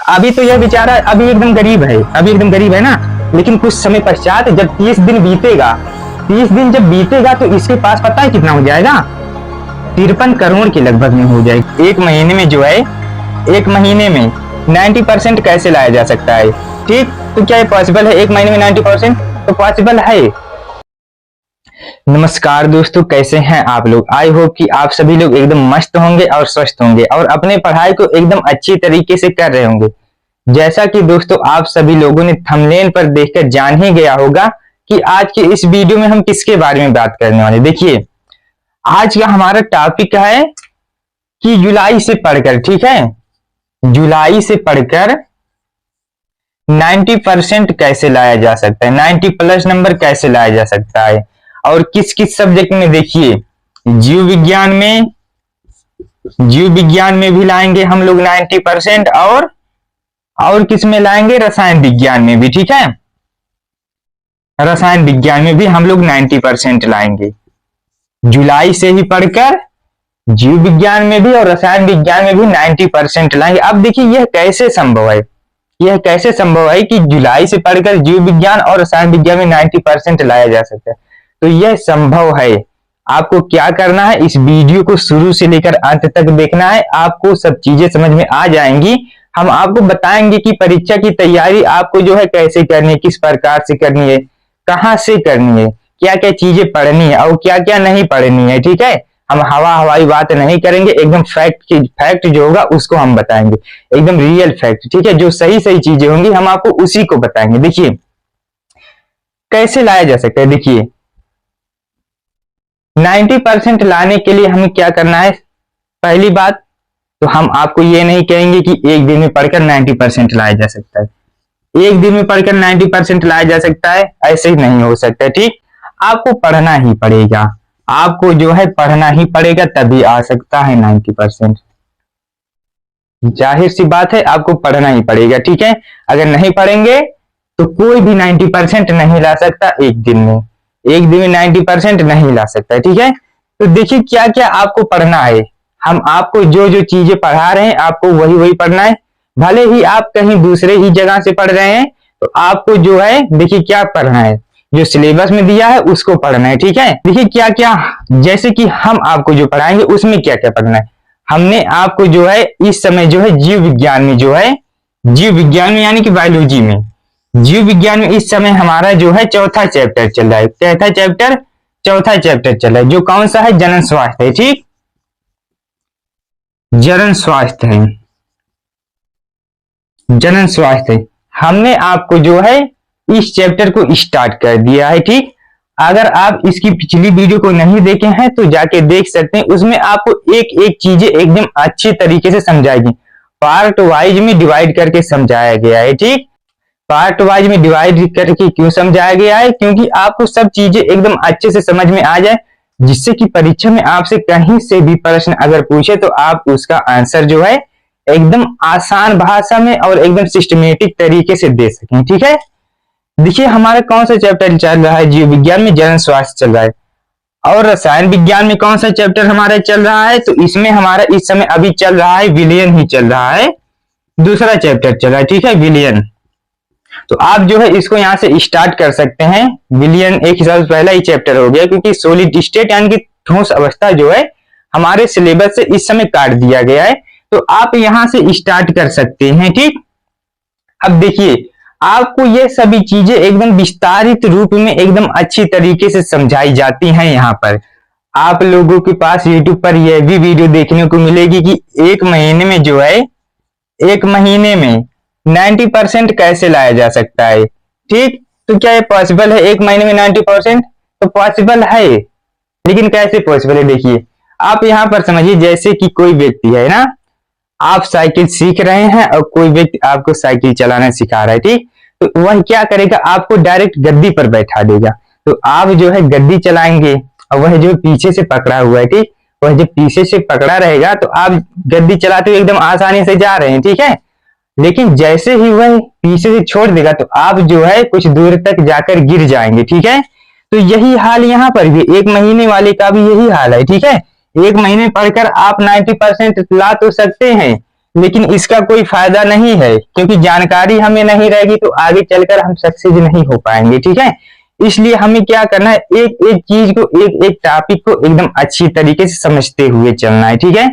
अभी तो यह बेचारा अभी एकदम गरीब है ना, लेकिन कुछ समय पश्चात जब 30 दिन बीतेगा, 30 दिन जब बीतेगा तो इसके पास पता है कितना हो जाएगा, 53 करोड़ के लगभग में हो जाएगा। एक महीने में जो है, एक महीने में 90% कैसे लाया जा सकता है? ठीक, तो क्या ये पॉसिबल है? एक महीने में 90% तो पॉसिबल है। नमस्कार दोस्तों, कैसे हैं आप लोग? आई होप कि आप सभी लोग एकदम मस्त होंगे और स्वस्थ होंगे और अपने पढ़ाई को एकदम अच्छी तरीके से कर रहे होंगे। जैसा कि दोस्तों आप सभी लोगों ने थंबनेल पर देखकर जान ही गया होगा कि आज के इस वीडियो में हम किसके बारे में बात करने वाले। देखिए, आज का हमारा टॉपिक है कि जुलाई से पढ़कर, ठीक है, जुलाई से पढ़कर 90% कैसे लाया जा सकता है, 90 प्लस नंबर कैसे लाया जा सकता है और किस किस सब्जेक्ट में। देखिए, जीव विज्ञान में भी लाएंगे हम लोग 90% और किस में लाएंगे? रसायन विज्ञान में भी, ठीक है, रसायन विज्ञान में भी हम लोग 90% लाएंगे। जुलाई से ही पढ़कर जीव विज्ञान में भी और रसायन विज्ञान में भी 90% लाएंगे। अब देखिए, यह कैसे संभव है, यह कैसे संभव है कि जुलाई से पढ़कर जीव विज्ञान और रसायन विज्ञान में 90% लाया जा सकता है? तो यह संभव है। आपको क्या करना है, इस वीडियो को शुरू से लेकर अंत तक देखना है, आपको सब चीजें समझ में आ जाएंगी। हम आपको बताएंगे कि परीक्षा की तैयारी आपको जो है कैसे करनी है, किस प्रकार से करनी है, कहां से करनी है, क्या क्या चीजें पढ़नी है और क्या क्या नहीं पढ़नी है। ठीक है, हम हवाई बात नहीं करेंगे, एकदम फैक्ट जो होगा उसको हम बताएंगे, एकदम रियल फैक्ट। ठीक है, जो सही सही चीजें होंगी हम आपको उसी को बताएंगे। देखिए, कैसे लाया जा सकता है। देखिए, 90% लाने के लिए हमें क्या करना है? पहली बात तो हम आपको ये नहीं कहेंगे कि एक दिन में पढ़कर 90% लाया जा सकता है। एक दिन में पढ़कर 90% लाया जा सकता है, ऐसे ही नहीं हो सकता। ठीक, आपको पढ़ना ही पड़ेगा, आपको जो है पढ़ना ही पड़ेगा, तभी आ सकता है 90%। जाहिर सी बात है, आपको पढ़ना ही पड़ेगा। ठीक है, अगर नहीं पढ़ेंगे तो कोई भी 90% नहीं ला सकता एक दिन में, एक दिन में 90% नहीं ला सकता। ठीक है, तो देखिए क्या क्या आपको पढ़ना है। हम आपको जो जो चीजें पढ़ा रहे हैं आपको वही वही पढ़ना है। भले ही आप कहीं दूसरे ही जगह से पढ़ रहे हैं तो आपको जो है, देखिए क्या पढ़ना है, जो सिलेबस में दिया है उसको पढ़ना है। ठीक है, देखिए क्या क्या, जैसे कि हम आपको जो पढ़ाएंगे उसमें क्या क्या पढ़ना है। हमने आपको जो है इस समय जो है जीव विज्ञान में जो है, जीव विज्ञान में यानी कि बायोलॉजी में, जीव विज्ञान में इस समय हमारा जो है चौथा चैप्टर चल रहा है। कैसा चैप्टर? चौथा चैप्टर चल रहा है, जो कौन सा है? जनन स्वास्थ्य है। ठीक, जनन स्वास्थ्य है, जनन स्वास्थ्य है। हमने आपको जो है इस चैप्टर को स्टार्ट कर दिया है। ठीक, अगर आप इसकी पिछली वीडियो को नहीं देखे हैं तो जाके देख सकते हैं, उसमें आपको एक एक चीजें एकदम अच्छी तरीके से समझाएगी, पार्ट वाइज में डिवाइड करके समझाया गया है। ठीक, पार्ट वाइज में डिवाइड करके क्यों समझाया गया है? क्योंकि आपको सब चीजें एकदम अच्छे से समझ में आ जाए, जिससे कि परीक्षा में आपसे कहीं से भी प्रश्न अगर पूछे तो आप उसका आंसर जो है एकदम आसान भाषा में और एकदम सिस्टमेटिक तरीके से दे सकें। ठीक है, देखिए हमारा कौन सा चैप्टर चल रहा है? जीव विज्ञान में जनन स्वास्थ्य चल रहा है। और रसायन विज्ञान में कौन सा चैप्टर हमारा चल रहा है? तो इसमें हमारा इस समय अभी चल रहा है विलयन ही चल रहा है, दूसरा चैप्टर चल रहा है। ठीक है, विलयन। तो आप जो है इसको यहाँ से स्टार्ट कर सकते हैं। विलयन एक हिसाब से पहला ही चैप्टर हो गया, क्योंकि सॉलिड स्टेट यानी कि ठोस अवस्था जो है हमारे सिलेबस से इस समय काट दिया गया है, तो आप यहां से स्टार्ट कर सकते हैं। ठीक, अब देखिए आपको ये सभी चीजें एकदम विस्तारित रूप में एकदम अच्छी तरीके से समझाई जाती हैं। यहाँ पर आप लोगों के पास यूट्यूब पर यह भी वीडियो देखने को मिलेगी कि एक महीने में जो है, एक महीने में 90% कैसे लाया जा सकता है। ठीक, तो क्या ये पॉसिबल है? एक महीने में 90% तो पॉसिबल है, लेकिन कैसे पॉसिबल है? देखिए, आप यहाँ पर समझिए, जैसे कि कोई व्यक्ति है ना, आप साइकिल सीख रहे हैं और कोई व्यक्ति आपको साइकिल चलाना सिखा रहा है। ठीक, तो वह क्या करेगा? आपको डायरेक्ट गद्दी पर बैठा देगा, तो आप जो है गद्दी चलाएंगे और वह जो पीछे से पकड़ा हुआ है, ठीक, वह जब पीछे से पकड़ा रहेगा तो आप गद्दी चलाते हुए एकदम आसानी से जा रहे हैं। ठीक है, लेकिन जैसे ही वह पीछे से छोड़ देगा तो आप जो है कुछ दूर तक जाकर गिर जाएंगे। ठीक है, तो यही हाल यहाँ पर भी, एक महीने वाले का भी यही हाल है। ठीक है, एक महीने पढ़कर आप 90% ला तो सकते हैं, लेकिन इसका कोई फायदा नहीं है, क्योंकि जानकारी हमें नहीं रहेगी तो आगे चलकर हम सक्सेस नहीं हो पाएंगे। ठीक है, इसलिए हमें क्या करना है, एक एक चीज को, एक एक टॉपिक को एकदम अच्छी तरीके से समझते हुए चलना है। ठीक है,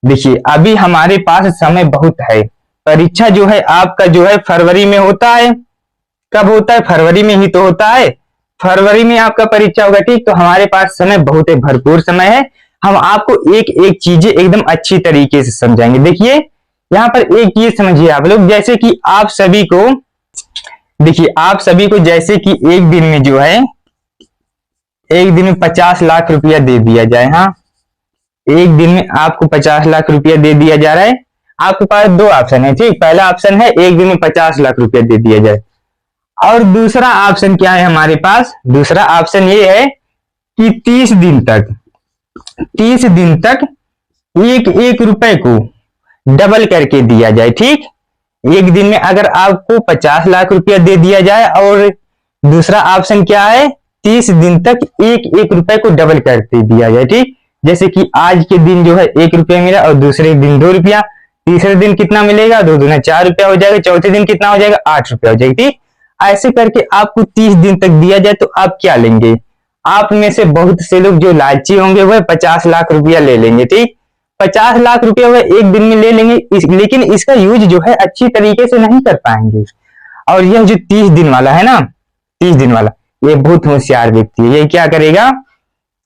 देखिए अभी हमारे पास समय बहुत है। परीक्षा जो है आपका जो है फरवरी में होता है। कब होता है? फरवरी में ही तो होता है। फरवरी में आपका परीक्षा होगा। ठीक, तो हमारे पास समय बहुत है, भरपूर समय है। हम आपको एक एक चीजें एकदम अच्छी तरीके से समझाएंगे। देखिए यहाँ पर एक चीज समझिए आप लोग, जैसे कि आप सभी को, देखिए आप सभी को जैसे कि एक दिन में जो है, एक दिन में 50 लाख रुपया दे दिया जाए। हाँ, एक दिन में आपको 50 लाख रुपया दे दिया जा रहा है। आपके पास दो ऑप्शन है। ठीक, पहला ऑप्शन है एक दिन में 50 लाख रुपया दे दिया जाए, और दूसरा ऑप्शन क्या है हमारे पास? दूसरा ऑप्शन ये है कि 30 दिन तक, 30 दिन तक एक एक रुपए को डबल करके दिया जाए। ठीक, एक दिन में अगर आपको 50 लाख रुपया दे दिया जाए, और दूसरा ऑप्शन क्या है, 30 दिन तक एक एक रुपए को डबल करके दिया जाए। ठीक, जैसे कि आज के दिन जो है 1 रुपया मिला, और दूसरे दिन 2 रुपया, तीसरे दिन कितना मिलेगा? 2 दूना 4 रुपया हो जाएगा, चौथे दिन कितना हो जाएगा? 8 रुपया हो जाएगा। ठीक, ऐसे करके आपको 30 दिन तक दिया जाए तो आप क्या लेंगे? आप में से बहुत से लोग जो लालची होंगे वह 50 लाख रुपया ले लेंगे। ठीक, 50 लाख रुपया वह एक दिन में ले लेंगे, लेकिन इसका यूज जो है अच्छी तरीके से नहीं कर पाएंगे। और यह जो 30 दिन वाला है ना, 30 दिन वाला, ये बहुत होशियार व्यक्ति है। ये क्या करेगा?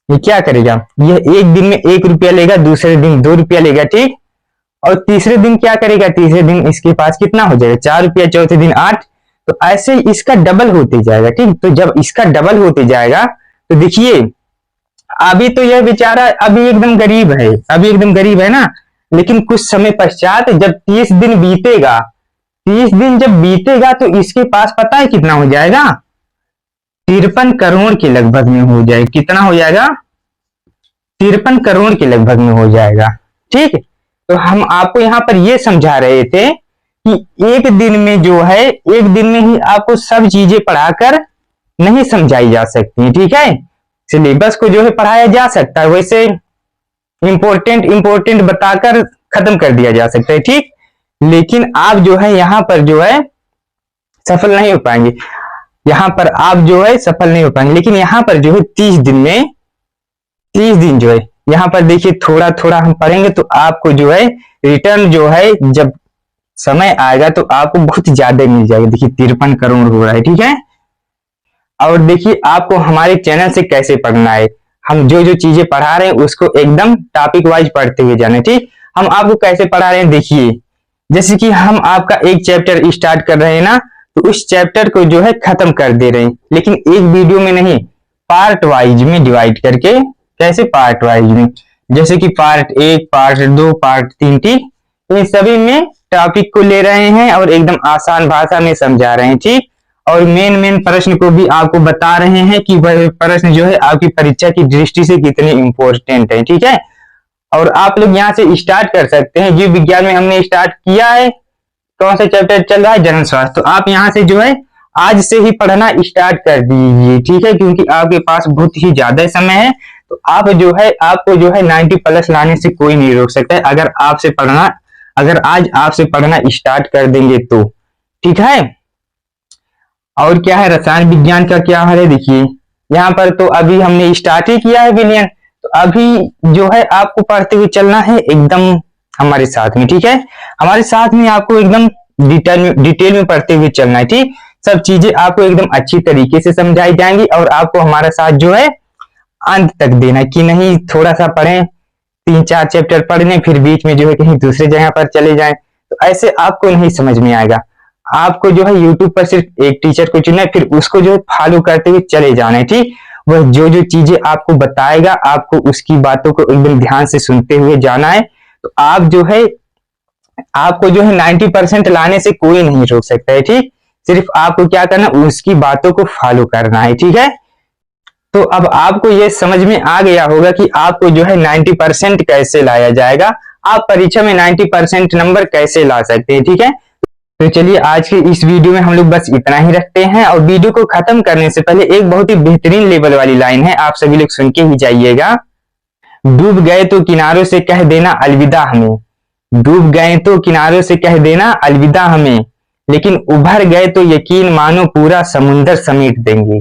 ये क्या करेगा? यह एक दिन में 1 रुपया लेगा, दूसरे दिन 2 रुपया लेगा। ठीक, और तीसरे दिन क्या करेगा? तीसरे दिन इसके पास कितना हो जाएगा? 4 रुपया, चौथे दिन 8। तो ऐसे इसका डबल होते जाएगा। ठीक, तो जब इसका डबल होते जाएगा तो देखिए अभी तो यह बेचारा अभी एकदम गरीब है, अभी एकदम गरीब है ना, लेकिन कुछ समय पश्चात जब 30 दिन बीतेगा, 30 दिन जब बीतेगा तो इसके पास पता है कितना हो जाएगा? 53 करोड़ के लगभग में हो जाएगा। कितना हो जाएगा? 53 करोड़ के लगभग में हो जाएगा। ठीक, तो हम आपको यहाँ पर यह समझा रहे थे कि एक दिन में जो है, एक दिन में ही आपको सब चीजें पढ़ाकर नहीं समझाई जा सकती। ठीक है, सिलेबस को जो है पढ़ाया जा सकता है, वैसे इंपोर्टेंट बताकर खत्म कर दिया जा सकता है। ठीक, लेकिन आप जो है यहाँ पर जो है सफल नहीं हो पाएंगे, यहाँ पर आप जो है सफल नहीं हो पाएंगे। लेकिन यहाँ पर जो है 30 दिन में, 30 दिन जो है यहाँ पर देखिए थोड़ा थोड़ा हम पढ़ेंगे तो आपको जो है रिटर्न जो है जब समय आएगा तो आपको बहुत ज्यादा मिल जाएगा। देखिए 53 करोड़ हो रहा है। ठीक है, और देखिए आपको हमारे चैनल से कैसे पढ़ना है, हम जो जो चीजें पढ़ा रहे हैं उसको एकदम टॉपिक वाइज पढ़ते हुए जाना है। ठीक, हम आपको कैसे पढ़ा रहे हैं देखिए, जैसे कि हम आपका एक चैप्टर स्टार्ट कर रहे हैं ना, तो उस चैप्टर को जो है खत्म कर दे रहे हैं, लेकिन एक वीडियो में नहीं, पार्ट वाइज में डिवाइड करके। कैसे? पार्ट वाइज में, जैसे कि पार्ट 1, पार्ट 2, पार्ट 3। ठीक, इन सभी में टॉपिक को ले रहे हैं और एकदम आसान भाषा में समझा रहे हैं। ठीक, और मेन प्रश्न को भी आपको बता रहे हैं कि वह प्रश्न जो है आपकी परीक्षा की दृष्टि से कितने इंपॉर्टेंट है। ठीक है, और आप लोग यहाँ से स्टार्ट कर सकते हैं। जीव विज्ञान में हमने स्टार्ट किया है, कौन सा चैप्टर चल रहा है? जनरल स्वास्थ्य। तो आप यहाँ से जो है आज से ही पढ़ना स्टार्ट कर दीजिए। ठीक है, क्योंकि आपके पास बहुत ही ज्यादा समय है, तो आप जो है, आपको जो है 90+ लाने से कोई नहीं रोक सकता है, अगर आपसे पढ़ना, अगर आज आपसे पढ़ना स्टार्ट कर देंगे तो। ठीक है, और क्या है रसायन विज्ञान का क्या हाल है? देखिए यहाँ पर तो अभी हमने स्टार्ट ही किया है विलियन, तो अभी जो है आपको पढ़ते हुए चलना है एकदम हमारे साथ में। ठीक है, हमारे साथ में आपको एकदम डिटेल में पढ़ते हुए चलना है। ठीक, सब चीजें आपको एकदम अच्छी तरीके से समझाई जाएंगी, और आपको हमारा साथ जो है अंत तक देना, कि नहीं थोड़ा सा पढ़ें, 3-4 चैप्टर पढ़ लें, फिर बीच में जो है कहीं दूसरे जगह पर चले जाएं, तो ऐसे आपको नहीं समझ में आएगा। आपको जो है YouTube पर सिर्फ एक टीचर को चुनना है, फिर उसको जो है फॉलो करते हुए चले जाना है। ठीक, वह जो जो चीजें आपको बताएगा, आपको उसकी बातों को एकदम ध्यान से सुनते हुए जाना है। तो आप जो है, आपको जो है 90% लाने से कोई नहीं रोक सकता है। ठीक, सिर्फ आपको क्या करना, उसकी बातों को फॉलो करना है। ठीक है, तो अब आपको ये समझ में आ गया होगा कि आपको जो है 90% कैसे लाया जाएगा, आप परीक्षा में 90% नंबर कैसे ला सकते हैं। ठीक है, तो चलिए आज के इस वीडियो में हम लोग बस इतना ही रखते हैं, और वीडियो को खत्म करने से पहले एक बहुत ही बेहतरीन लेवल वाली लाइन है, आप सभी लोग सुन के ही जाइएगा। डूब गए तो किनारों से कह देना अलविदा हमें, डूब गए तो किनारों से कह देना अलविदा हमें, लेकिन उभर गए तो यकीन मानो पूरा समुंदर समेट देंगे।